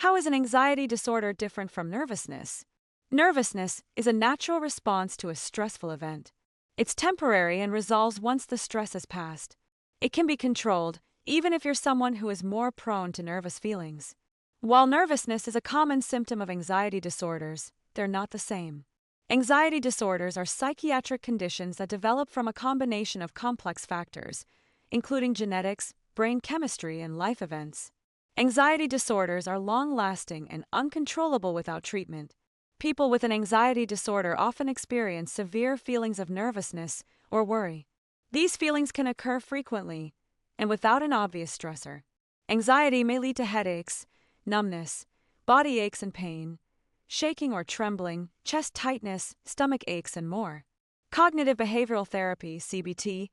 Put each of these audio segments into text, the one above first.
How is an anxiety disorder different from nervousness? Nervousness is a natural response to a stressful event. It's temporary and resolves once the stress has passed. It can be controlled, even if you're someone who is more prone to nervous feelings. While nervousness is a common symptom of anxiety disorders, they're not the same. Anxiety disorders are psychiatric conditions that develop from a combination of complex factors, including genetics, brain chemistry, and life events. Anxiety disorders are long-lasting and uncontrollable without treatment. People with an anxiety disorder often experience severe feelings of nervousness or worry. These feelings can occur frequently and without an obvious stressor. Anxiety may lead to headaches, numbness, body aches and pain, shaking or trembling, chest tightness, stomach aches, and more. Cognitive behavioral therapy, CBT,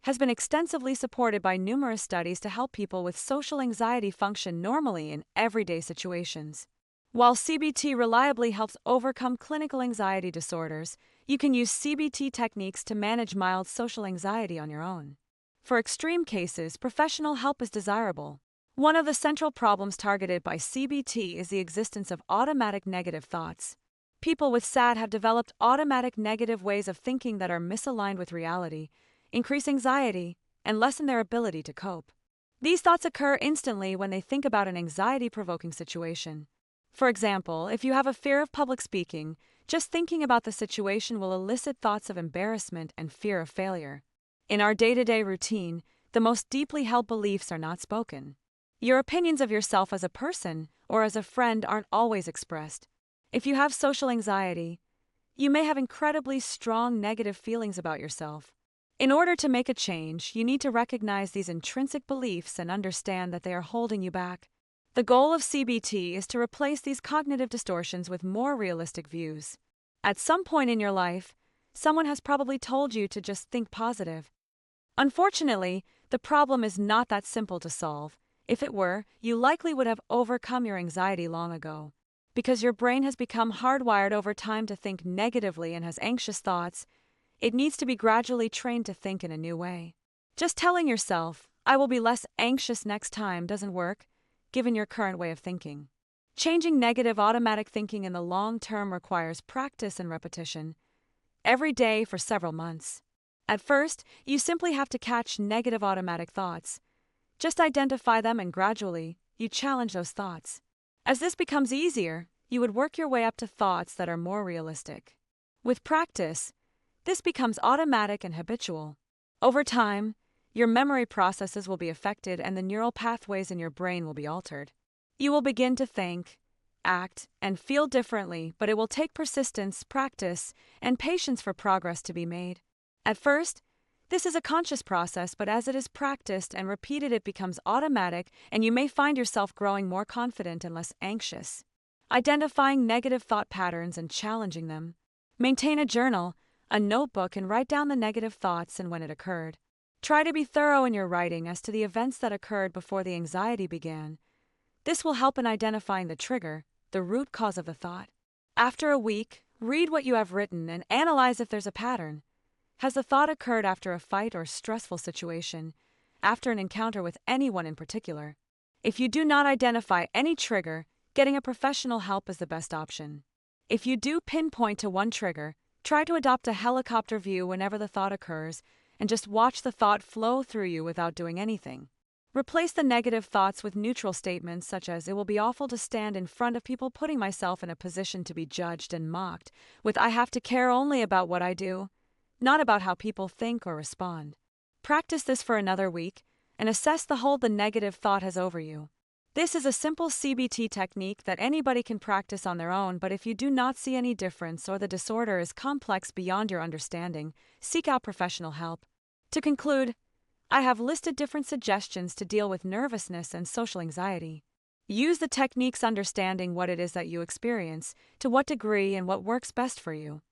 has been extensively supported by numerous studies to help people with social anxiety function normally in everyday situations. While CBT reliably helps overcome clinical anxiety disorders, you can use CBT techniques to manage mild social anxiety on your own. For extreme cases, professional help is desirable. One of the central problems targeted by CBT is the existence of automatic negative thoughts. People with SAD have developed automatic negative ways of thinking that are misaligned with reality, increase anxiety, and lessen their ability to cope. These thoughts occur instantly when they think about an anxiety-provoking situation. For example, if you have a fear of public speaking, just thinking about the situation will elicit thoughts of embarrassment and fear of failure. In our day-to-day routine, the most deeply held beliefs are not spoken. Your opinions of yourself as a person or as a friend aren't always expressed. If you have social anxiety, you may have incredibly strong negative feelings about yourself. In order to make a change, you need to recognize these intrinsic beliefs and understand that they are holding you back. The goal of CBT is to replace these cognitive distortions with more realistic views. At some point in your life, someone has probably told you to just think positive. Unfortunately, the problem is not that simple to solve. If it were, you likely would have overcome your anxiety long ago. Because your brain has become hardwired over time to think negatively and has anxious thoughts, it needs to be gradually trained to think in a new way. Just telling yourself, "I will be less anxious next time," doesn't work, given your current way of thinking. Changing negative automatic thinking in the long term requires practice and repetition, every day for several months. At first, you simply have to catch negative automatic thoughts. Just identify them and gradually, you challenge those thoughts. As this becomes easier, you would work your way up to thoughts that are more realistic. With practice, this becomes automatic and habitual. Over time, your memory processes will be affected and the neural pathways in your brain will be altered. You will begin to think, act, and feel differently, but it will take persistence, practice, and patience for progress to be made. At first, this is a conscious process, but as it is practiced and repeated, it becomes automatic, and you may find yourself growing more confident and less anxious. Identifying negative thought patterns and challenging them. Maintain a journal, a notebook, and write down the negative thoughts and when it occurred. Try to be thorough in your writing as to the events that occurred before the anxiety began. This will help in identifying the trigger, the root cause of the thought. After a week, read what you have written and analyze if there's a pattern. Has the thought occurred after a fight or stressful situation, after an encounter with anyone in particular? If you do not identify any trigger, getting a professional help is the best option. If you do pinpoint to one trigger, try to adopt a helicopter view whenever the thought occurs and just watch the thought flow through you without doing anything. Replace the negative thoughts with neutral statements such as, "It will be awful to stand in front of people putting myself in a position to be judged and mocked," with, "I have to care only about what I do, not about how people think or respond." Practice this for another week and assess the hold the negative thought has over you. This is a simple CBT technique that anybody can practice on their own, but if you do not see any difference or the disorder is complex beyond your understanding, seek out professional help. To conclude, I have listed different suggestions to deal with nervousness and social anxiety. Use the techniques understanding what it is that you experience, to what degree, and what works best for you.